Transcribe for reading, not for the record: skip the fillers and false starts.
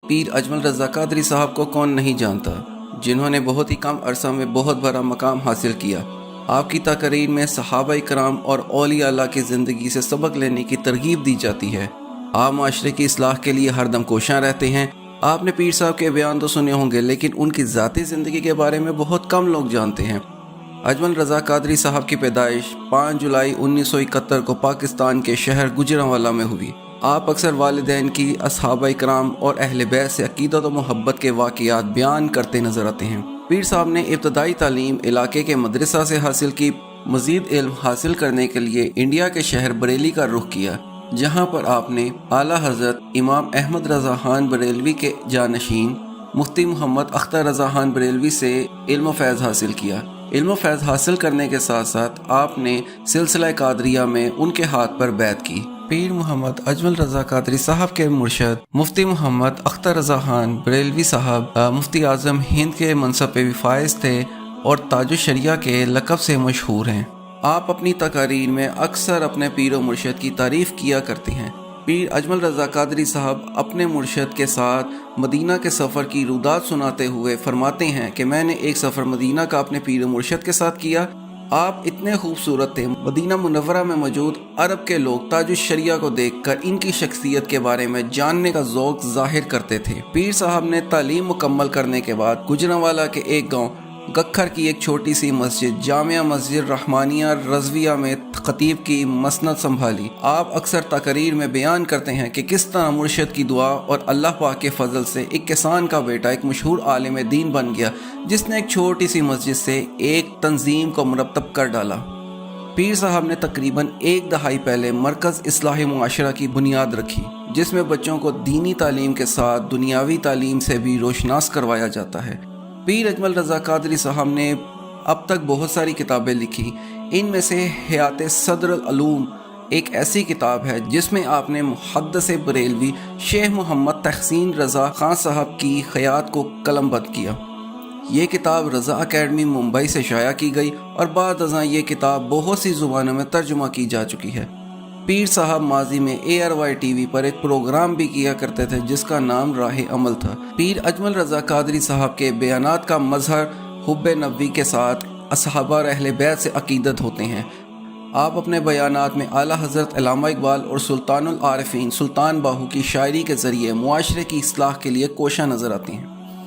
پیر اجمل رضا قادری صاحب کو کون نہیں جانتا، جنہوں نے بہت ہی کم عرصہ میں بہت بڑا مقام حاصل کیا۔ آپ کی تقریر میں صحابہ کرام اور اولیاء اللہ کی زندگی سے سبق لینے کی ترغیب دی جاتی ہے۔ آپ معاشرے کی اصلاح کے لیے ہر دم کوشاں رہتے ہیں۔ آپ نے پیر صاحب کے بیان تو سنے ہوں گے، لیکن ان کی ذاتی زندگی کے بارے میں بہت کم لوگ جانتے ہیں۔ اجمل رضا قادری صاحب کی پیدائش 5 جولائی 1971 کو پاکستان کے شہر گوجرانوالہ میں ہوئی۔ آپ اکثر والدین کی، اصحابہ کرام اور اہل بیت سے عقیدت و محبت کے واقعات بیان کرتے نظر آتے ہیں۔ پیر صاحب نے ابتدائی تعلیم علاقے کے مدرسہ سے حاصل کی۔ مزید علم حاصل کرنے کے لیے انڈیا کے شہر بریلی کا رخ کیا، جہاں پر آپ نے اعلیٰ حضرت امام احمد رضا خان بریلوی کے جانشین مفتی محمد اختر رضا خان بریلوی سے علم و فیض حاصل کیا۔ علم و فیض حاصل کرنے کے ساتھ ساتھ آپ نے سلسلہ قادریہ میں ان کے ہاتھ پر بیعت کی۔ پیر محمد اجمل رضا قادری صاحب کے مرشد مفتی محمد اختر رضا خان بریلوی صاحب مفتی اعظم ہند کے منصب پہ بھی فائز تھے اور تاج الشریعہ کے لقب سے مشہور ہیں۔ آپ اپنی تقاریر میں اکثر اپنے پیر و مرشد کی تعریف کیا کرتے ہیں۔ پیر اجمل رضا قادری صاحب اپنے مرشد کے ساتھ مدینہ کے سفر کی رودات سناتے ہوئے فرماتے ہیں کہ میں نے ایک سفر مدینہ کا اپنے پیر و مرشد کے ساتھ کیا۔ آپ اتنے خوبصورت تھے، مدینہ منورہ میں موجود عرب کے لوگ تاج الشریعہ کو دیکھ کر ان کی شخصیت کے بارے میں جاننے کا ذوق ظاہر کرتے تھے۔ پیر صاحب نے تعلیم مکمل کرنے کے بعد گوجرانوالہ کے ایک گاؤں گکھر کی ایک چھوٹی سی مسجد جامعہ مسجد رحمانیہ رضویہ میں خطیب کی مسند سنبھالی۔ آپ اکثر تقریر میں بیان کرتے ہیں کہ کس طرح مرشد کی دعا اور اللہ پاک کے فضل سے ایک کسان کا بیٹا ایک مشہور عالم دین بن گیا، جس نے ایک چھوٹی سی مسجد سے ایک تنظیم کو مرتب کر ڈالا۔ پیر صاحب نے تقریباً 1 دہائی پہلے مرکز اصلاح معاشرہ کی بنیاد رکھی، جس میں بچوں کو دینی تعلیم کے ساتھ دنیاوی تعلیم سے بھی روشناس کروایا جاتا ہے۔ پیر اجمل رضا قادری صاحب نے اب تک بہت ساری کتابیں لکھی۔ ان میں سے حیات صدر العلوم ایک ایسی کتاب ہے جس میں آپ نے محدث بریلوی شیخ محمد تحسین رضا خان صاحب کی حیات کو قلم بند کیا۔ یہ کتاب رضا اکیڈمی ممبئی سے شائع کی گئی اور بعد ازاں یہ کتاب بہت سی زبانوں میں ترجمہ کی جا چکی ہے۔ پیر صاحب ماضی میں ARY TV پر ایک پروگرام بھی کیا کرتے تھے جس کا نام راہ عمل تھا۔ پیر اجمل رضا قادری صاحب کے بیانات کا مظہر حب نبوی کے ساتھ اصحابہ اور اہل بیت سے عقیدت ہوتے ہیں۔ آپ اپنے بیانات میں اعلیٰ حضرت علامہ اقبال اور سلطان العارفین سلطان باہو کی شاعری کے ذریعے معاشرے کی اصلاح کے لیے کوشاں نظر آتے ہیں۔